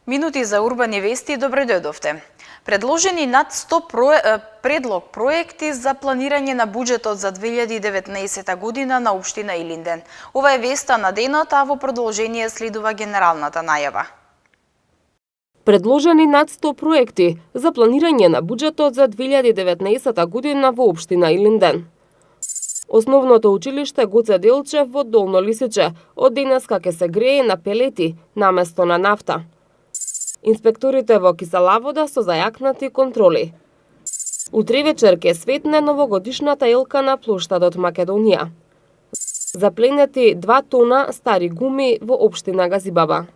Минути за урбани вести, добре дојдовте. Предложени над 100 предлог проекти за планирање на буџетот за 2019 година на општина Илинден. Ова е веста на денот, а во продолжение следува генералната најава. Предложени над 100 проекти за планирање на буџетот за 2019 година во општина Илинден. Основното училиште Гоце Делчев во Долно Лисиче од денеска ќе се грее на пелети наместо на нафта. Инспекторите во кисела вода со зајакнати контроли. Утре вечер ќе светне новогодишната елка на плоштадот Македонија. Запленети 2 тона стари гуми во општина Газибаба.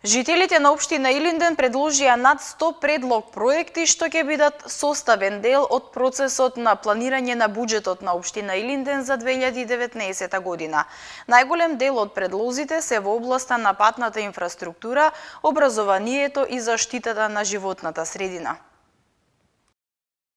Жителите на општина Илинден предложија над 100 предлог проекти што ќе бидат составен дел од процесот на планирање на буџетот на општина Илинден за 2019 година. Најголем дел од предлозите се во областа на патната инфраструктура, образованието и заштитата на животната средина.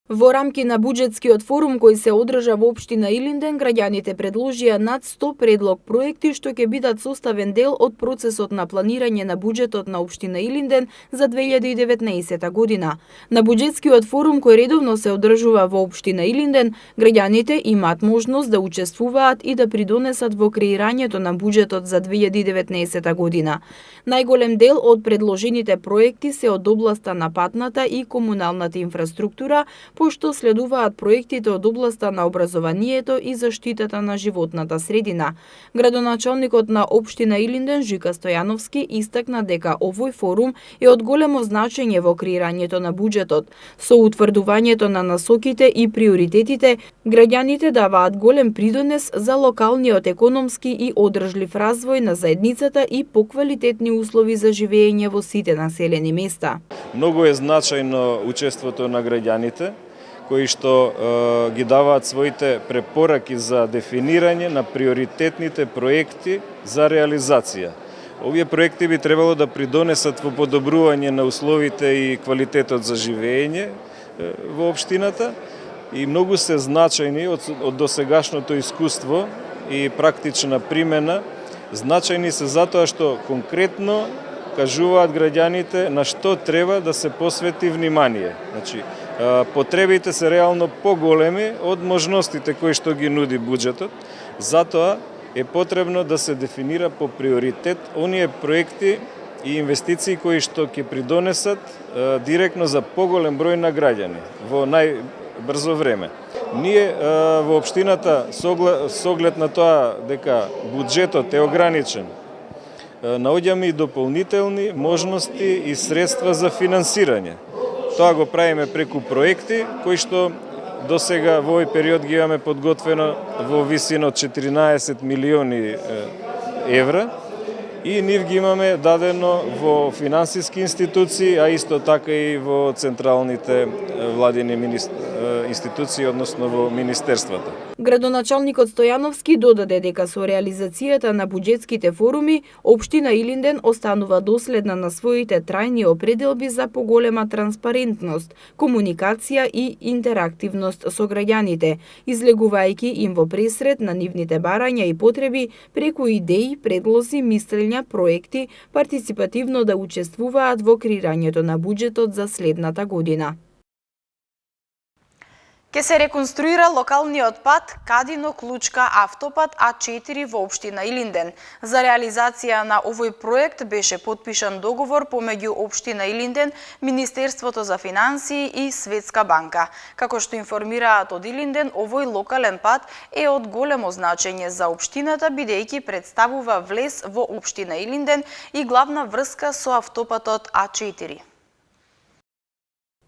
Во рамки на буџетскиот форум кој се одржа во општина Илинден, граѓаните предложија над 100 предлог проекти што ќе бидат составен дел од процесот на планирање на буџетот на општина Илинден за 2019 година. На буџетскиот форум кој редовно се одржува во општина Илинден, граѓаните имаат можност да учествуваат и да придонесат во креирањето на буџетот за 2019 година. Најголем дел од предложените проекти се од областа на патната и комуналната инфраструктура, пошто следуваат проектите од областа на образованието и заштитата на животната средина. Градоначалникот на општина Илинден Жика Стојановски истакна дека овој форум е од големо значење во креирањето на буџетот. Со утврдувањето на насоките и приоритетите, граѓаните даваат голем придонес за локалниот економски и одржлив развој на заедницата и поквалитетни услови за живење во сите населени места. Многу е значајно учеството на граѓаните кои што ги даваат своите препораки за дефинирање на приоритетните проекти за реализација. Овие проекти би требало да придонесат во подобрување на условите и квалитетот за живење во општината и многу се значајни од досегашното искуство и практична примена. Значајни се затоа што конкретно кажуваат граѓаните на што треба да се посвети внимание. Значи, потребите се реално поголеми од можностите кои што ги нуди буџетот, затоа е потребно да се дефинира по приоритет оние проекти и инвестиции кои што ќе придонесат директно за поголем број на граѓани во најбрзо време. Ние во општината со оглед на тоа дека буџетот е ограничен, наоѓаме и дополнителни можности и средства за финансирање. Тоа го правиме преку проекти кои што досега во овој период ги имаме подготвено во висина од 14 милиони евра и нив ги имаме дадено во финансиски институции, а исто така и во централните владини институции, односно во министерствата. Градоначалникот Стојановски додаде дека со реализацијата на буџетските форуми, општина Илинден останува доследна на своите трајни определби за поголема транспарентност, комуникација и интерактивност со граѓаните, излегувајќи им во пресред на нивните барања и потреби преку идеи, предлози, мислења, проекти, партиципативно да учествуваат во креирањето на буџетот за следната година. Ке се реконструира локалниот пат Кадино-Клучка автопат А4 во општина Илинден. За реализација на овој проект беше подпишан договор помеѓу општина Илинден, Министерството за финансии и Светска банка. Како што информираат од Илинден, овој локален пат е од големо значење за општината бидејќи представува влез во општина Илинден и главна врска со автопатот А4.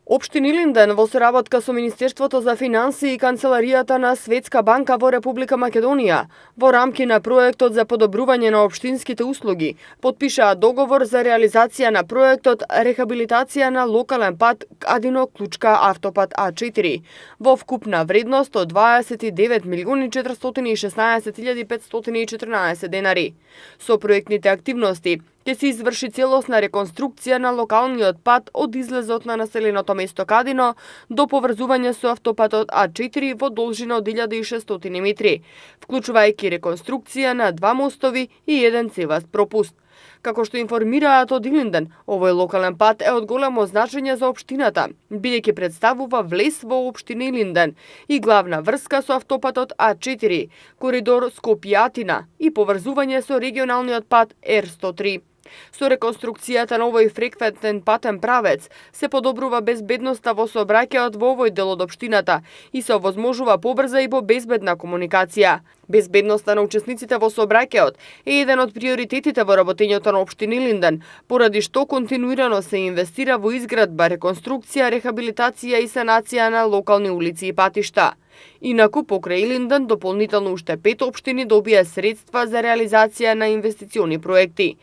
Општина Илинден во соработка со Министерството за финансии и Канцеларијата на Светска банка во Република Македонија во рамки на проектот за подобрување на општинските услуги потпишаа договор за реализација на проектот рехабилитација на локален пат Кадино-Клучка автопат А4 во вкупна вредност од 29.416.514 денари. Со проектните активности ќе се изврши целосна реконструкција на локалниот пат од излезот на населеното место Кадино до поврзување со автопатот А4 во должина од 1600 метри, вклучувајќи реконструкција на 2 мостови и 1 цеваст пропуст. Како што информираат од Илинден, овој локален пат е од големо значење за општината, бидејќи представува влез во општина Илинден и главна врска со автопатот А4, коридор Скопје-Атина и поврзување со регионалниот пат Р103. Со реконструкцијата на овој фреквентен патен правец се подобрува безбедноста во сообраќајот во овој дел од општината и се овозможува побрза и побезбедна комуникација. Безбедноста на учесниците во сообраќајот е еден од приоритетите во работењето на општина Илинден, поради што континуирано се инвестира во изградба, реконструкција, рехабилитација и санација на локални улици и патишта. Инаку, покрај Илинден, дополнително уште 5 општини добија средства за реализација на инвестициони проекти.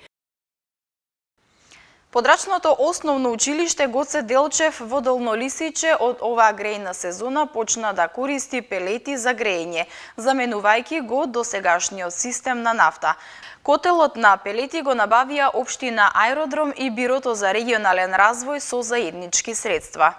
Подрачното основно училиште Гоце Делчев во Долно Лисиче од оваа грејна сезона почна да користи пелети за грејење, заменувајќи го досегашниот систем на нафта. Котелот на пелети го набавија општина Аеродром и Бирото за регионален развој со заеднички средства.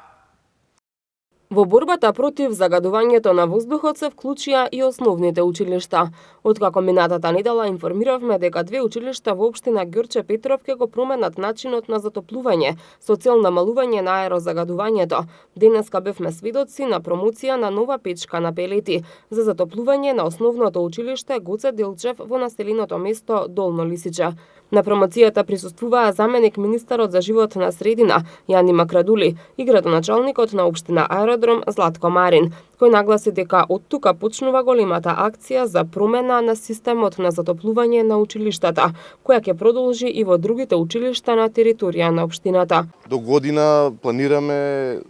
Во борбата против загадувањето на воздухот се вклучија и основните училишта. Откако минатата недела информиравме дека 2 училишта во општина Ѓорче Петров ќе го променат начинот на затоплување со цел намалување на аерозагадувањето, денеска бевме сведоци на промоција на нова печка на пелети за затоплување на основното училиште Гоце Делчев во населеното место Долно Лисиче. На промоцијата присуствуваа заменик министерот за животна средина Јани Макрадули и градоначалникот на општина Аеродром Златко Марин, кој нагласи дека од тука почнува големата акција за промена на системот на затоплување на училиштата, која ќе продолжи и во другите училишта на територија на општината. До година планираме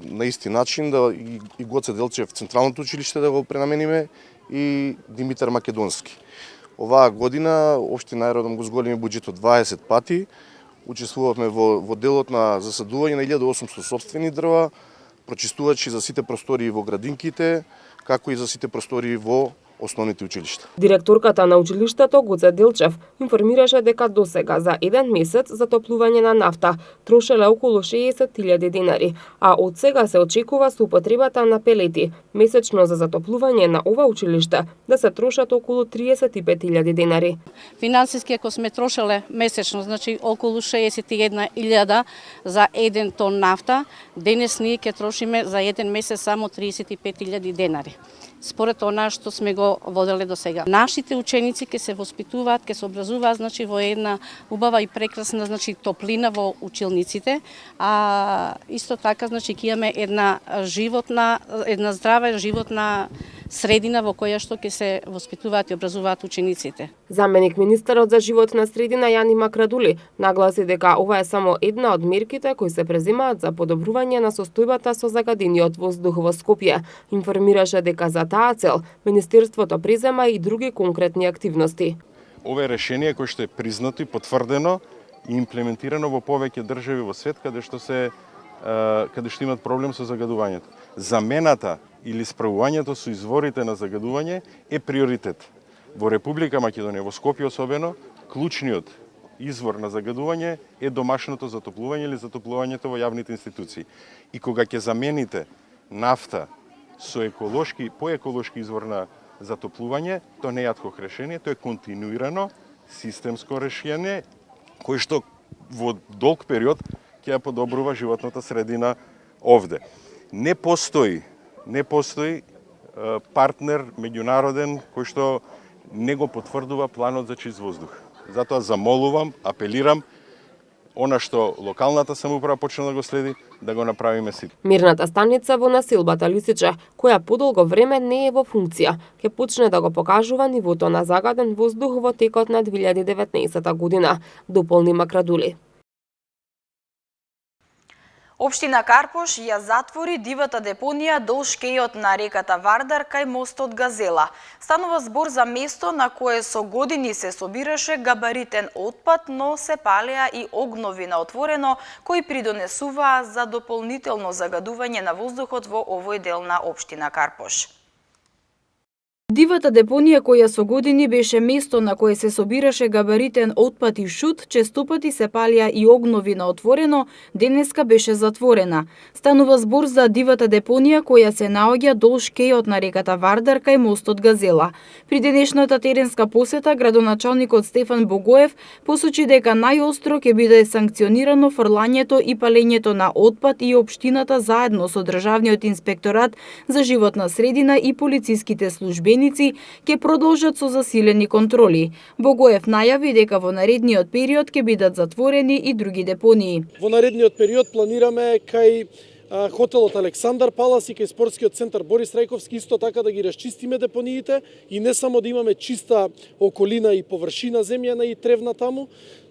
на исти начин да и Гоце Делчев централното училиште да го пренамениме и Димитар Македонски. Оваа година општина Аеродром го зголеми буџетот 20 пати. Учествувавме во делот на засадување на 1800 сопствени дрва, прочистувачи за сите простории во градинките, како и за сите простории во основните училишта. Директорката на училиштето Гоце Делчев информираше дека досега за еден месец затоплување на нафта трошеле околу 60.000 денари, а од сега се очекува со употребата на пелети месечно за затоплување на ова училиште да се трошат околу 35.000 денари. Финансиски ако сме трошеле месечно, значи околу 61.000 за 1 тон нафта, денес ние ќе трошиме за еден месец само 35.000 денари. Според она што сме го воделе до сега. Нашите ученици ќе се воспитуваат, ќе се образуваат, значи во една убава и прекрасна, значи топлина во училниците, а исто така, значи ќе имаме една здрава животна средина во која што ќе се воспитуваат и образуваат учениците. Заменик министерот за животна средина Јани Макрадули нагласи дека ова е само една од мерките кои се преземаат за подобрување на состојбата со загадениот воздух во Скопје. Информираше дека за таа цел министерството презема и други конкретни активности. Ова е решение кое што е признато и потврдено и имплементирано во повеќе држави во свет каде што имат проблем со загадувањето. Замената или справувањето со изворите на загадување е приоритет. Во Република Македонија, во Скопје особено, клучниот извор на загадување е домашното затоплување или затоплувањето во јавните институции. И кога ќе замените нафта со поеколошки извор на затоплување, тоа не е адхок решение, тоа е континуирано системско решение кој што во долг период ќе ја подобрува животната средина овде. Не постои партнер меѓународен кој што не го потврдува планот за чист воздух. Затоа замолувам, апелирам, она што локалната самоуправа почна да го следи, да го направиме сите. Мерната станица во населбата Лисиче, која подолго време не е во функција, ќе почне да го покажува нивото на загаден воздух во текот на 2019 година, дополни Макрадули. Општина Карпош ја затвори дивата депонија долж кејот на реката Вардар кај мостот Газела. Станува збор за место на кое со години се собираше габаритен отпад, но се палеа и огнови на отворено кои придонесуваа за дополнително загадување на воздухот во овој дел на општина Карпош. Дивата депонија која со години беше место на кое се собираше габаритен отпад и шут, честопати се палија и огнови на отворено, денеска беше затворена. Станува збор за дивата депонија која се наоѓа долж кејот на реката Вардар кај мостот Газела. При денешната теренска посета градоначалникот Стефан Богоев посочи дека најостро ќе биде санкционирано фрлањето и палењето на отпад и општината заедно со државниот инспекторат за животна средина и полициските службени ќе продолжат со засилени контроли. Богоев најави дека во наредниот период ќе бидат затворени и други депонии. Во наредниот период планираме кај хотелот Александар Палас и кај спортскиот центар Борис Рајковски исто така да ги расчистиме депониите и не само да имаме чиста околина и површина земјана и тревна таму,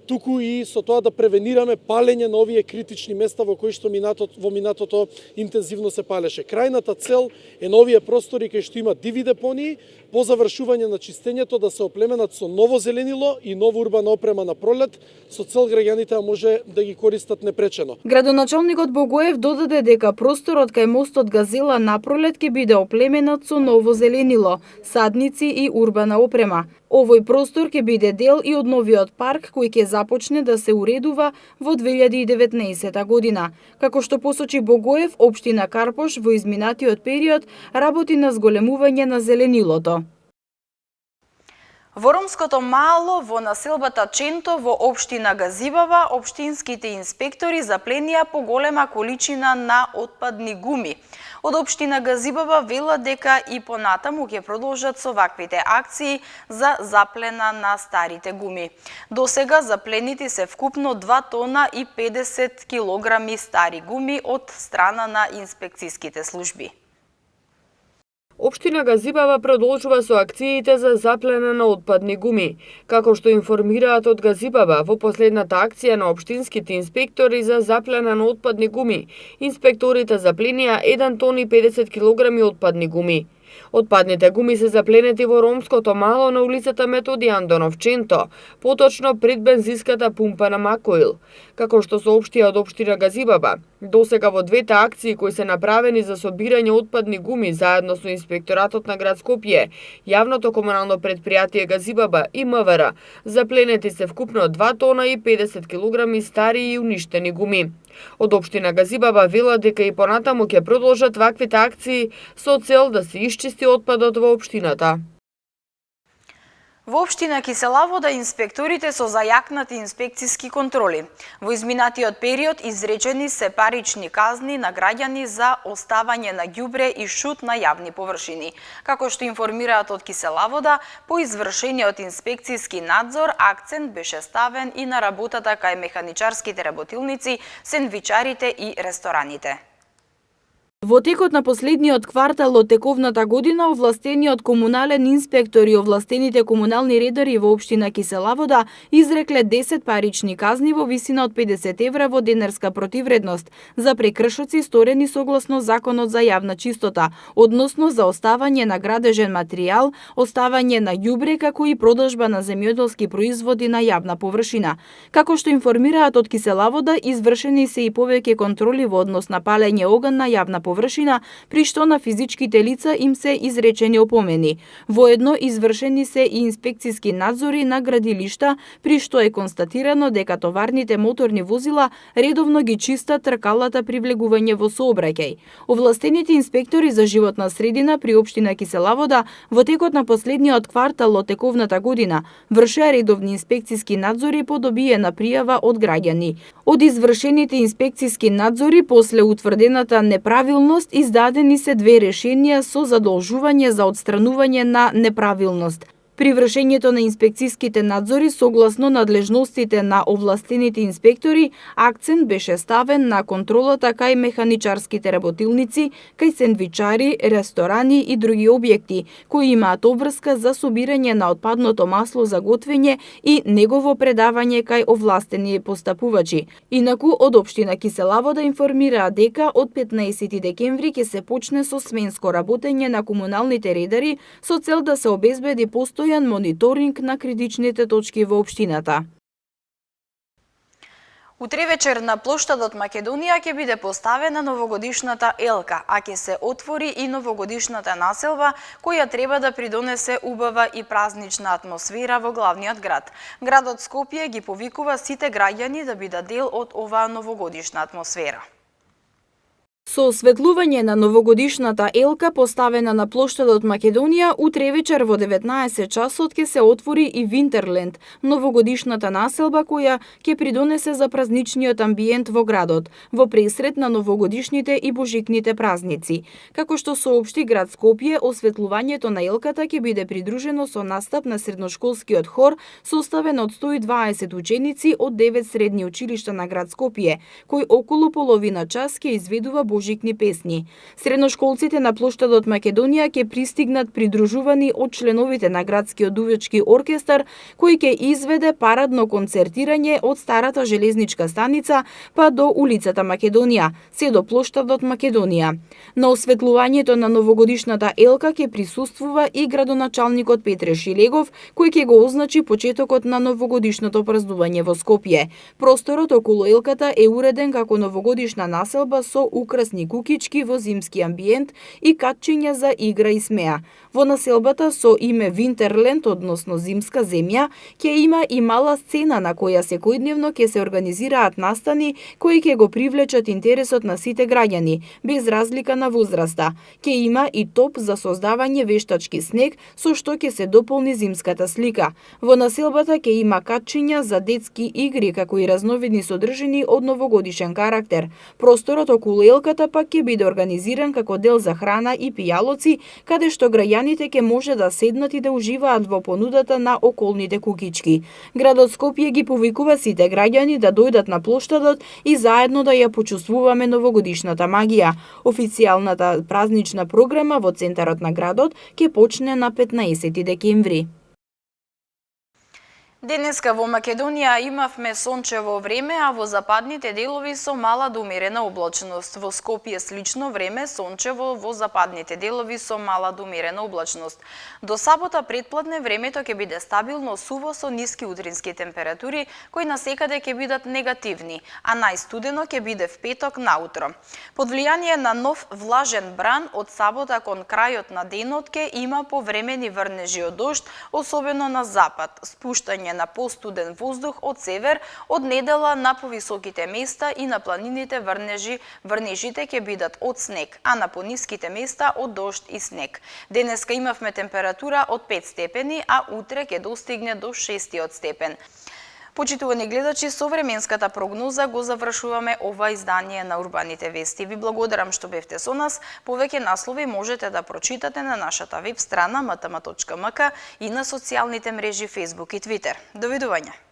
туку и со тоа да превенираме палење на овие критични места во кои што во минатото интензивно се палеше. Крајната цел е на овие простори кај што има диви депонии, по завршување на чистењето да се оплеменат со ново зеленило и нова урбана опрема на пролет, со цел граѓаните може да ги користат непречено. Градоначалникот Богоев додаде дека просторот кај мостот Газела напролет ќе биде оплеменат со ново зеленило, садници и урбана опрема. Овој простор ќе биде дел и од новиот парк кој ќе започне да се уредува во 2019 година. Како што посочи Богоев, општина Карпош во изминатиот период работи на зголемување на зеленилото. Во ромското мало во населбата Ченто во општина Газибава, општинските инспектори запленија поголема количина на отпадни гуми. Од општина Газибава велат дека и понатаму ќе продолжат со ваквите акции за заплена на старите гуми. Досега запленити се вкупно 2 тона и 50 килограми стари гуми од страна на инспекцијските служби. Општина Газибава продолжува со акциите за заплена на отпадни гуми. Како што информираат од Газибава, во последната акција на општинските инспектори за заплена на отпадни гуми, инспекторите запленија 1 тон и 50 килограми отпадни гуми. Отпадните гуми се запленети во ромското мало на улицата Методи Андонов Ченто, поточно пред бензинската пумпа на Макоил. Како што соопштија од општина Газибава, досега во двете акции кои се направени за собирање отпадни гуми заедно со инспекторатот на град Скопје, јавното комунално претпријатие Газибава и МВР, запленети се вкупно 2 тона и 50 килограми стари и уништени гуми. Од општина Газибава велат дека и понатаму ќе продолжат ваквите акции со цел да се исчисти отпадот во општината. Во општина Кисела Вода инспекторите со зајакнати инспекцијски контроли. Во изминатиот период изречени се парични казни на граѓани за оставање на ѓубре и шут на јавни површини. Како што информираат од Кисела Вода, по извршениот инспекцијски надзор акцент беше ставен и на работата кај механичарските работилници, сендвичарите и рестораните. Во текот на последниот квартал од тековната година, овластениот комунален инспектор и овластените комунални редари во општина Кисела Вода изрекле 10 парични казни во висина од 50 евра во денарска противредност за прекршоци сторени согласно Законот за јавна чистота, односно за оставање на градежен материјал, оставање на ѓубре, како и продажба на земјоделски производи на јавна површина. Како што информираат од Кисела Вода, извршени се и повеќе контроли во однос на палење оган на јавна површина, при што на физичките лица им се изречени опомени. Воедно извршени се и инспекцијски надзори на градилишта, при што е констатирано дека товарните моторни возила редовно ги чистат тркалата при влегување во сообраќај. Овластените инспектори за животна средина при општина Кисела Вода во текот на последниот квартал од тековната година вршеа редовни инспекцијски надзори по добиена пријава од граѓани. Од извршените инспекцијски надзори после утврдената неправилност издадени се 2 решенија со задолжување за отстранување на неправилност. При вршењето на инспекцијските надзори согласно надлежностите на овластените инспектори, акцент беше ставен на контролата кај механичарските работилници, кај сендвичари, ресторани и други објекти кои имаат обврска за собирање на отпадното масло за готвење и негово предавање кај овластени постапувачи. Инаку од општина Кисела Вода информираа дека од 15 декември ќе се почне со сменско работење на комуналните редари со цел да се обезбеди постојан мониторинг на критичните точки во општината. Утре вечер на плоштадот Македонија ќе биде поставена новогодишната елка, а ќе се отвори и новогодишната населба, која треба да придонесе убава и празнична атмосфера во главниот град. Градот Скопје ги повикува сите граѓани да бидат дел од оваа новогодишна атмосфера. Со осветлување на новогодишната елка поставена на плоштадот Македонија, утре вечер во 19 часот ќе се отвори и Винтерленд, новогодишната населба која ќе придонесе за празничниот амбиент во градот, во пресрет на новогодишните и божикните празници. Како што соопшти град Скопје, осветлувањето на елката ќе биде придружено со настап на средношколскиот хор, составен од 120 ученици од 9 средни училишта на град Скопје, кој околу половина час ќе изведува божикни песни. Средношколците на плоштадот Македонија ќе пристигнат придружувани од членовите на градскиот дувечки оркестар, кој ќе изведе парадно концертирање од старата железничка станица па до улицата Македонија, се до плоштадот Македонија. На осветлувањето на новогодишната елка ќе присуствува и градоначалникот Петре Шилегов, кој ќе го означи почетокот на новогодишното празнување во Скопје. Просторот околу елката е уреден како новогодишна населба со украсни кукички во зимски амбиент и катчиња за игра и смеа. Во населбата со име Винтерленд, односно зимска земја, ќе има и мала сцена на која секојдневно ќе се организираат настани кои ќе го привлечат интересот на сите граѓани, без разлика на возраста. Ќе има и топ за создавање вештачки снег, со што ќе се дополни зимската слика. Во населбата ќе има катчиња за детски игри, како и разновидни содржини од новогодишен карактер. Просторот околу елката пак ќе биде организиран како дел за храна и пијалоци, каде што граѓаните ќе може да седнат и да уживаат во понудата на околните кукички. Градот Скопје ги повикува сите граѓани да дојдат на плоштадот и заедно да ја почувствуваме новогодишната магија. Официјалната празнична програма во центарот на градот ќе почне на 15 декември. Денеска во Македонија имавме сончево време, а во западните делови со мала до умерена облачност. Во Скопје слично време, сончево во западните делови со мала до умерена облачност. До сабота предпладне времето ќе биде стабилно суво со ниски утрински температури, кои насекаде ќе бидат негативни, а најстудено ќе биде в петок наутро. Под влијание на нов влажен бран од сабота кон крајот на денот ќе има повремени врнежи од дожд, особено на запад, спуштање на постуден воздух од север, од недела на повисоките места и на планините врнежите ќе бидат од снег, а на пониските места од дожд и снег. Денеска имавме температура од 5 степени, а утре ќе достигне до 6 степен. Почитувани гледачи, со временската прогноза го завршуваме ова издание на Урбаните вести. Ви благодарам што бевте со нас. Повеќе наслови можете да прочитате на нашата веб страна mtm.mk и на социјалните мрежи Facebook и Twitter. Довидување!